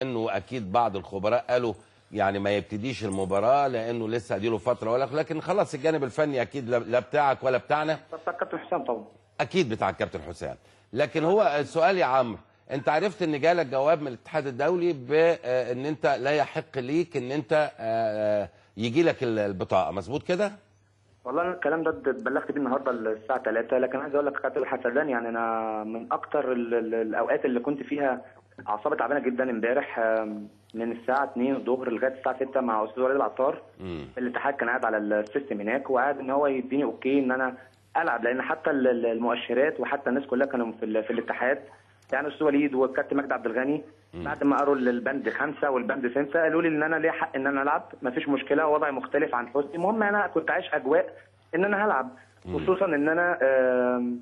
انه اكيد بعض الخبراء قالوا يعني ما يبتديش المباراه لانه لسه اديله فتره، ولا لكن خلاص الجانب الفني اكيد لا بتاعك ولا بتاعنا. بتاع الكابتن حسام طبعا. اكيد بتاع الكابتن حسام. لكن هو السؤال يا عمرو، انت عرفت ان جالك جواب من الاتحاد الدولي بان انت لا يحق ليك ان انت يجي لك البطاقه، مظبوط كده؟ والله انا الكلام ده اتبلغت بيه النهارده الساعه 3، لكن عايز اقول لك كابتن حسدان، يعني انا من اكتر الاوقات اللي كنت فيها اعصابي تعبانه جدا امبارح، من الساعه 2 الظهر لغايه الساعه 6 مع استاذ وليد العطار. الاتحاد كان قاعد على السيستم هناك وقاعد ان هو يديني اوكي ان انا العب، لان حتى المؤشرات وحتى الناس كلها كانوا في الاتحاد، يعني استاذ وليد والكابتن مجدي عبد الغني بعد ما قروا البند 5 والبند 6 قالوا لي ان انا ليا حق ان انا العب، مفيش مشكله، وضعي مختلف عن حسني. المهم انا كنت عايش اجواء ان انا هلعب، خصوصا ان انا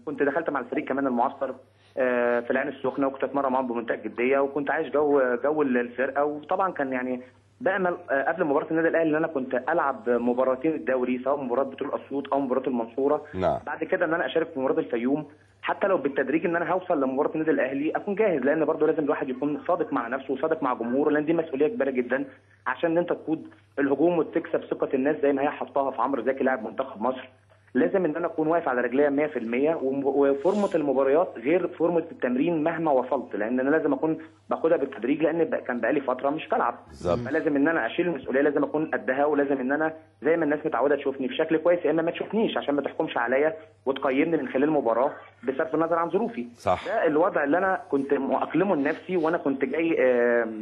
كنت دخلت مع الفريق كمان المعسكر في العين السخنه، وكنت اتمرن معاهم بمنتهى الجديه، وكنت عايش جو الفرقه. وطبعا كان يعني بامل قبل مباراه النادي الاهلي ان انا كنت العب مباراتين الدوري، سواء مباراه بترول اسيوط او مباراه المنصوره. نعم. بعد كده ان انا اشارك في مباراه الفيوم، حتى لو بالتدريج ان انا هوصل لمباراه النادي الاهلي اكون جاهز، لان برضه لازم الواحد يكون صادق مع نفسه وصادق مع جمهوره، لان دي مسؤوليه كبيره جدا عشان ان انت تقود الهجوم وتكسب ثقه الناس زي ما هي حطاها في عمرو زكي لاعب منتخب مصر. لازم ان انا اكون واقف على رجليا 100%، وفورمه المباريات غير فورمه التمرين مهما وصلت، لان انا لازم اكون باخدها بالتدريج، لان كان بقالي فتره مش بلعب. فلازم ان انا اشيل المسؤوليه، لازم اكون قدها، ولازم ان انا زي ما الناس متعوده تشوفني في شكل كويس، يا اما ما تشوفنيش عشان ما تحكمش عليا وتقيمني من خلال المباراه بصرف النظر عن ظروفي. صح. ده الوضع اللي انا كنت مؤقلمه لنفسي، وانا كنت جاي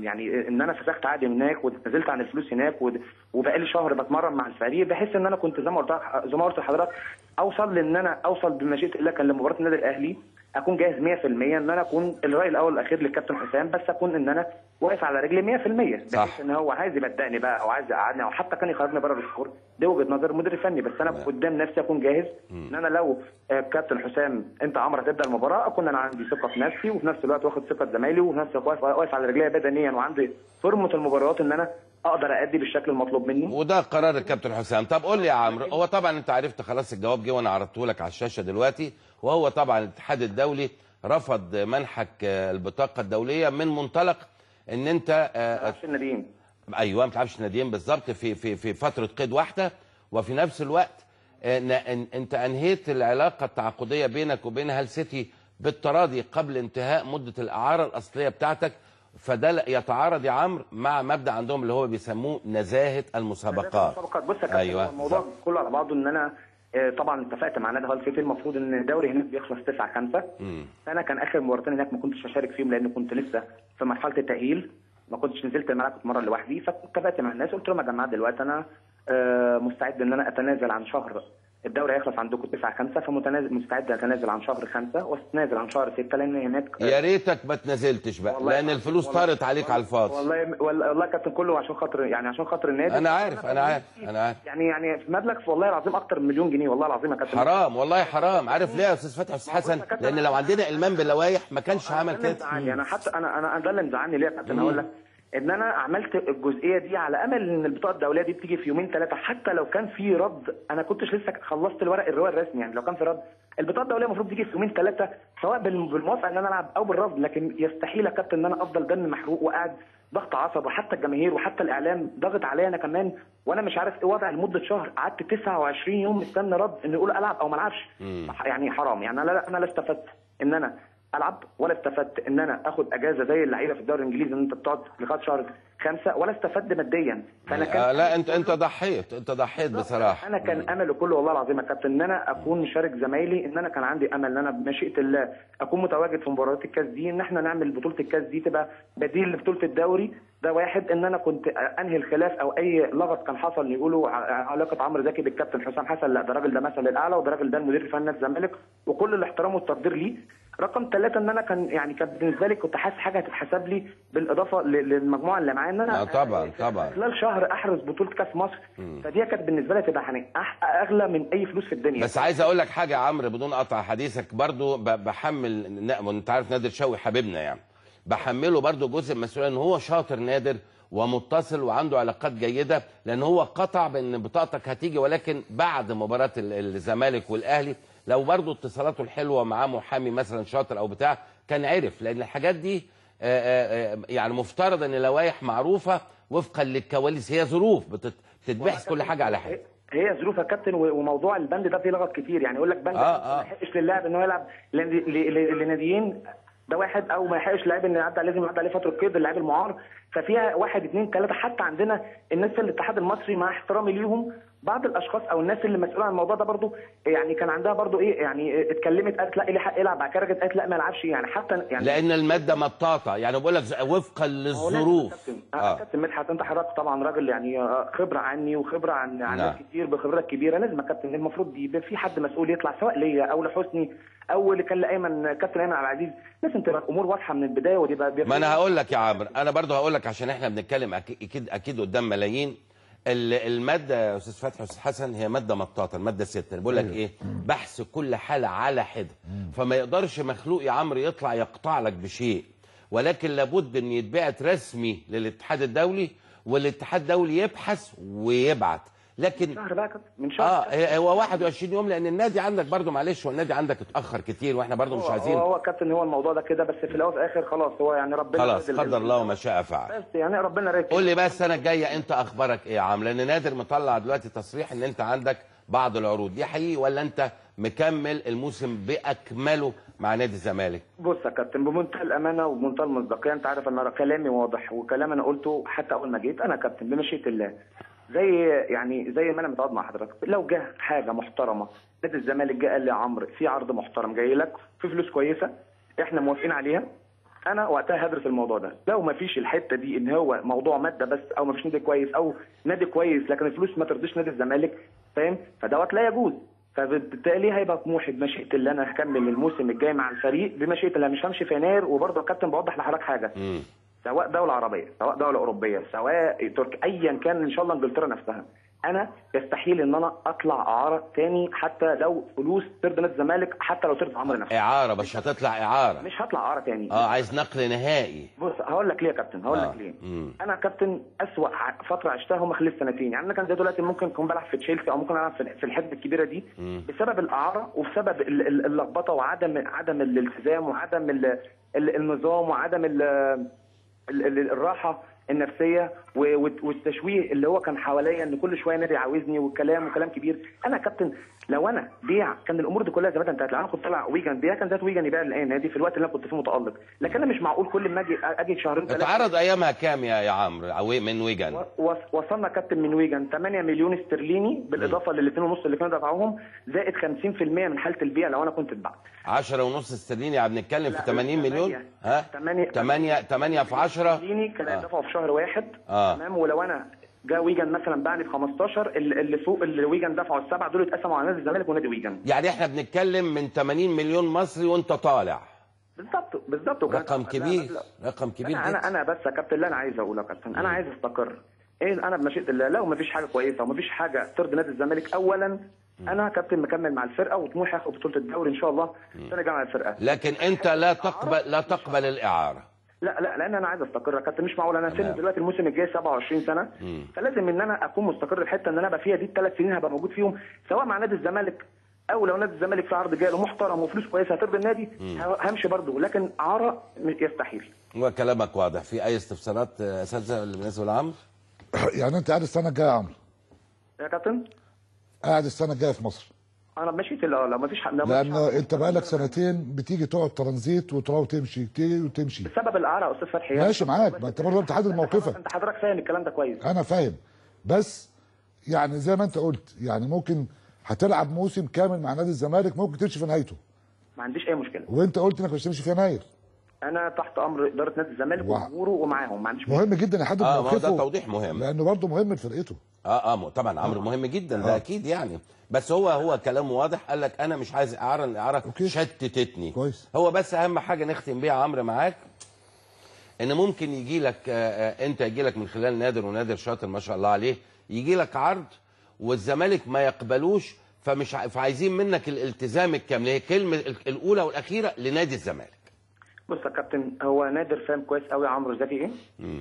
يعني ان انا فسخت عقدي هناك ونزلت عن الفلوس هناك، وبقالي شهر بتمرن مع الفريق، بحيث ان انا كنت زي ما قلت لحضرتك اوصل لان انا اوصل بمشيئه الله كان لمباراه النادي الاهلي اكون جاهز 100%، ان انا اكون الراي الاول والاخير للكابتن حسام، بس اكون ان انا واقف على رجلي 100%، بحيث ان هو عايز يبدأني بقى او عايز يقعدني او حتى كان يخرجني بره الشهور. دي وجهه نظر المدير الفني، بس انا قدام نفسي اكون جاهز ان انا لو كابتن حسام انت عمرو هتبدا المباراه اكون انا عندي ثقه في نفسي، وفي نفس الوقت واخد ثقه زمايلي، وفي نفس الوقت واقف على رجلي بدنيا، وعندي فورمه المباريات ان انا اقدر ادي بالشكل المطلوب مني. وده قرار الكابتن حسام. طب قول لي يا عمرو، هو طبعا انت عرفت خلاص الجواب جه وانا عرضته لك على الشاشه دلوقتي، وهو طبعا الاتحاد الدولي رفض منحك البطاقه الدوليه من منطلق ان انت ما تلعبش الناديين. ايوه ما تلعبش الناديين بالظبط في فتره قيد واحده، وفي نفس الوقت انت انهيت العلاقه التعاقديه بينك وبين هال سيتي بالتراضي قبل انتهاء مده الاعاره الاصليه بتاعتك، فده يتعارض يا عمرو مع مبدا عندهم اللي هو بيسموه نزاهه المسابقات. بص يا كابتن، ايوه الموضوع كله على بعضه ان انا طبعا اتفقت مع نادي هال سيتي، المفروض ان الدوري هناك بيخلص 9/5، فانا كان اخر مباراتين هناك ما كنتش هشارك فيهم لان كنت لسه في مرحله التاهيل، ما كنتش نزلت الملعب، كنت اتمرن لوحدي. فاتفقت مع الناس قلت لهم يا جماعه دلوقتي انا مستعد ان انا اتنازل عن شهر، الدوري هيخلص عندكم 9/5، فمستعد اتنازل عن شهر 5 واتنازل عن شهر 6، لان هناك يا ريتك ما تنازلتش بقى، لان الفلوس طارت عليك على الفاضي. والله كابتن كله عشان خاطر النادي. انا عارف يعني في مبلغ والله العظيم اكتر من مليون جنيه، والله العظيم يا كابتن. حرام والله حرام. عارف ليه يا استاذ فتحي استاذ حسن؟ لان لو عندنا المام باللوائح ما كانش عمل كده. انا حتى انا ده اللي مزعلني ليه يا كابتن، هقول لك ان انا عملت الجزئيه دي على امل ان البطاقه الدوليه دي بتيجي في يومين 3، حتى لو كان في رد انا كنتش لسه خلصت الروايه الرسمي، يعني لو كان في رد البطاقه الدوليه المفروض تيجي في يومين 3 سواء بالموافقه ان انا العب او بالرفض، لكن يستحيل يا كابتن ان انا افضل دم محروق وقاعد ضغط عصب، وحتى الجماهير وحتى الاعلام ضغط عليا انا كمان، وانا مش عارف ايه وضع لمده شهر، قعدت 29 يوم مستني رد ان يقول العب او ما العبش. يعني حرام، يعني انا لا استفدت ان انا العب، ولا استفدت ان انا اخد اجازه زي اللعيبه في الدوري الانجليزي ان انت بتقعد لغايه شهر 5، ولا استفدت ماديا. فانا كان لا انت ضحيت بصراحه. انا كان املي كله والله العظيم يا كابتن ان انا اكون مشارك زمايلي، ان انا كان عندي امل ان انا بمشيئه الله اكون متواجد في مباريات الكاس دي، ان احنا نعمل بطوله الكاس دي تبقى بديل لبطوله الدوري. ده واحد، ان انا كنت انهي الخلاف او اي لغط كان حصل يقولوا علاقه عمرو زكي بالكابتن حسام حسن، لا ده الراجل ده مثل الاعلى، وده الراجل ده المدير الفني نادي الزمالك، وكل الاحترام والتقدير ليه. رقم 3 ان انا كان بالنسبه لي كنت حاسس حاجه هتتحسب لي بالاضافه للمجموعه اللي معايا، ان انا طبعا خلال شهر احرز بطوله كاس مصر، فدي كانت بالنسبه لي تبقى اغلى من اي فلوس في الدنيا. بس عايز اقول لك حاجه يا عمرو بدون قطع حديثك، برضو بحمل انت عارف نادر شوقي حبيبنا، يعني بحمله برضو جزء من المسؤوليه ان هو شاطر نادر ومتصل وعنده علاقات جيده، لان هو قطع بان بطاقتك هتيجي، ولكن بعد مباراه الزمالك والاهلي لو برضو اتصالاته الحلوه معاه محامي مثلا شاطر او بتاع كان عرف، لان الحاجات دي يعني مفترض ان لوائح معروفه وفقا للكواليس، هي ظروف بتتبحث كل حاجه على حاجه. هي ظروف يا كابتن، وموضوع البند ده فيه لغط كتير، يعني يقول لك بند ما يحقش للاعب ان هو يلعب لناديين، ده واحد، او ما يحقش لاعب ان لازم يعدي عليه فتره قيد اللاعب المعار. ففيها 1 2 3. حتى عندنا الناس في الاتحاد المصري مع احترامي ليهم، بعض الاشخاص او الناس اللي مسؤوله عن الموضوع ده برضو يعني كان عندها برضو يعني اتكلمت قالت لا ليه حق يلعب، بعد كده قالت لا ما يلعبش، يعني حتى يعني لان الماده مطاطه، يعني بقول لك وفقا للظروف. كابتن مدحت انت حضرتك طبعا راجل يعني خبره عني وخبره عن ناس كتير بخبرات كبيره، لازم يا كابتن المفروض يبقى في حد مسؤول يطلع، سواء ليا او لحسني او اللي كان لايمن، كابتن ايمن عبد العزيز، لازم تبقى الامور واضحه من البدايه. ودي ما انا هقول لك يا عمرو، انا برضو هقول لك عشان احنا بنتكلم اكيد قدام ملايين. الماده يا استاذ فتحي واستاذ حسن هي ماده مطاطه، الماده 6 بقول لك ايه، بحث كل حاله على حده، فما يقدرش مخلوق يا عمرو يطلع يقطع لك بشيء، ولكن لابد ان يتبعت رسمي للاتحاد الدولي، والاتحاد الدولي يبحث ويبعت. لكن شهر بقى من شهر هو 21 يوم، لان النادي عندك برضو معلش، والنادي عندك اتاخر كتير، واحنا برضو مش عايزين. هو كابتن هو الموضوع ده كده، بس في الاول وفي الاخر خلاص هو يعني ربنا خلاص قدر الله وما شاء فعل. بس يعني ربنا رايد. قول لي بقى السنه الجايه انت اخبارك ايه يا عم؟ لان نادر مطلع دلوقتي تصريح ان انت عندك بعض العروض، دي حقيقي ولا انت مكمل الموسم باكمله مع نادي الزمالك؟ بص يا كابتن بمنتهى الامانه وبمنتهى المصداقيه، انت عارف ان كلامي واضح، وكلام انا قلته حتى اول ما جيت. انا كابتن بمشيئه الله زي ما انا متعود مع حضرتك، لو جه حاجه محترمه نادي الزمالك جه قال لي يا عمرو في عرض محترم جاي لك في فلوس كويسه احنا موافقين عليها، انا وقتها هدرس الموضوع ده. لو ما فيش الحته دي ان هو موضوع ماده بس، او ما فيش نادي كويس، او نادي كويس لكن الفلوس ما ترضيش نادي الزمالك، فاهم؟ فدوت لا يجوز. فبالتالي هيبقى طموحي بمشيئه الله انا هكمل الموسم الجاي مع الفريق بمشيئه الله، مش همشي في يناير. وبرضه يا كابتن بوضح لحضرتك حاجه، سواء دوله عربيه سواء دوله اوروبيه سواء تركيا ايا كان، ان شاء الله انجلترا نفسها، انا يستحيل ان انا اطلع اعاره تاني حتى لو فلوس ترضي نادي الزمالك، حتى لو ترضي عمرو نفسه. اعاره مش هتطلع اعاره، مش هطلع اعاره تاني. عايز نقل نهائي. بص هقول لك ليه يا كابتن، هقول لك ليه. انا كابتن اسوأ فتره عشتها هم خلال سنتين، يعني انا كان زي دلوقتي ممكن اكون بلعب في تشيلسي او ممكن العب في الحته الكبيره دي بسبب الاعاره وبسبب اللخبطه وعدم الالتزام وعدم النظام وعدم الراحه النفسيه والتشويه اللي هو كان حواليا، ان كل شويه نادي عاوزني وكلام كبير. انا كابتن لو انا بيع كان الامور دي كلها زي ما انتهت. لو انا كنت طالع ويجن بيع كان ذات ويجن يبيع الان نادي في الوقت اللي انا كنت فيه متالق، لكن انا مش معقول كل ما اجي شهرين ثلاثه. اتعرض ايامها كام يا عمرو من ويجن؟ وصلنا كابتن من ويجن 8 مليون استرليني بالاضافه لل 2.5 اللي كانوا دفعوهم، زائد 50% من حاله البيع لو انا كنت اتبعت. 10.5 استرليني، يعني بنتكلم في 80 مليون. 8 في 10 استرليني كان دفعوا في شهر واحد. تمام. ولو انا جاء ويجن مثلا باعني ب 15، اللي فوق اللي ويجن دفعوا السبعه دول اتقسموا على نادي الزمالك ونادي ويجن. يعني احنا بنتكلم من 80 مليون مصري وانت طالع. بالظبط. رقم كبير. انا بس يا كابتن اللي انا عايز اقوله يا كابتن، انا عايز استقر. انا بمشيئه الله لو ما فيش حاجه كويسه وما فيش حاجه ترضي نادي الزمالك، اولا انا كابتن مكمل مع الفرقه وطموحي اخد بطوله الدوري ان شاء الله السنه الجايه مع الفرقه. لكن انت لا تقبل الاعاره. لا لان انا عايز استقر يا كابتن. مش معقول انا سن دلوقتي الموسم الجاي 27 سنه، فلازم ان انا اكون مستقر. الحته ان انا ابقى فيها دي ال3 سنين هبقى موجود فيهم، سواء مع نادي الزمالك او لو نادي الزمالك في عرض جاي له محترم وفلوس كويسه هترضي النادي همشي برضه، لكن اعاره يستحيل. هو كلامك واضح. في اي استفسارات اساتذه بالنسبه لعمرو؟ يعني انت قاعد السنه الجايه يا عمرو؟ يا كابتن قاعد السنه الجايه في مصر؟ انا مشيت لو ما فيش حد، لان انت بقالك سنتين بتيجي تقعد ترانزيت وتروح تمشي وتمشي بسبب الاعاره يا استاذ فتحي. ماشي معاك، ما انت برضه انت حاضر موقفك. انت حضرتك فاهم الكلام ده كويس. انا فاهم، بس يعني زي ما انت قلت، يعني ممكن هتلعب موسم كامل مع نادي الزمالك، ممكن تمشي في نهايته. ما عنديش اي مشكله. وانت قلت انك مش هتمشي في يناير. انا تحت امر اداره نادي الزمالك وجمهوره ومعاهم، ما عنديش مشكله. مهم جدا يحدد موقفه. ده توضيح مهم لانه برضه مهم لفرقته. طبعا عمرو مهم جدا. ده اكيد يعني. بس هو كلامه واضح، قال لك انا مش عايز اعاره، الاعاره شتتتني. كويس. هو بس اهم حاجه نختم بيها عمرو معاك، ان ممكن يجي لك انت يجي لك من خلال نادر، ونادر شاطر ما شاء الله عليه، يجي لك عرض والزمالك ما يقبلوش، فعايزين منك الالتزام الكامل. هي الكلمه الاولى والاخيره لنادي الزمالك. بص يا كابتن، هو نادر فاهم كويس قوي عمرو زكي ايه،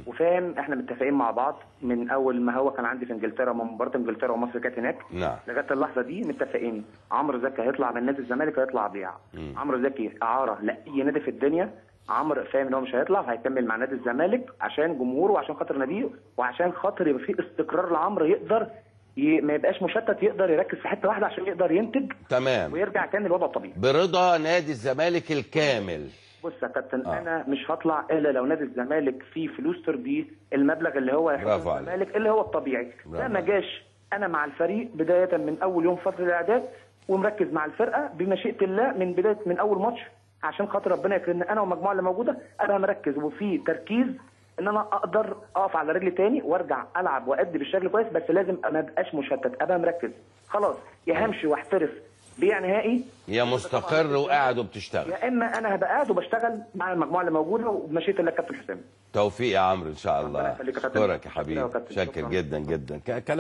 وفاهم احنا متفقين مع بعض من اول ما هو كان عندي في انجلترا، من مباراه انجلترا ومصر كانت هناك. نعم. لغايه اللحظه دي متفقين عمرو زكي هيطلع من نادي الزمالك، هيطلع بيع. عمرو زكي اعاره لاي نادي في الدنيا عمرو فاهم ان هو مش هيطلع وهيكمل مع نادي الزمالك عشان جمهوره وعشان خاطر ناديه وعشان خاطر يبقى في استقرار لعمرو، يقدر ما يبقاش مشتت، يقدر يركز في حته واحده عشان يقدر ينتج تمام. ويرجع تاني للوضع الطبيعي برضا نادي الزمالك الكامل. بص يا كابتن، انا مش هطلع الا لو نادي الزمالك فيه فلوس ترضيه المبلغ اللي هو برافو عليك. الزمالك اللي هو الطبيعي. ده ما جاش، انا مع الفريق بدايه من اول يوم فتره الاعداد ومركز مع الفرقه بمشيئه الله من اول ماتش عشان خاطر ربنا يكرمنا انا والمجموعه اللي موجوده. انا مركز وفي تركيز ان انا اقدر اقف على رجلي تاني وارجع العب وادي بالشكل كويس، بس لازم ما ابقاش مشتت، ابقى مركز خلاص. يا همشي واحترف بيع نهائي، يا مستقر وقاعد وبتشتغل، يا اما انا هبقى قاعد وبشتغل مع المجموعه اللي موجوده وبمشيئه الله كابتن حسام. توفيق يا عمرو ان شاء الله. ربنا يخليك يا كابتن. اشكرك يا حبيبي، شاكر جدا جدا. كلام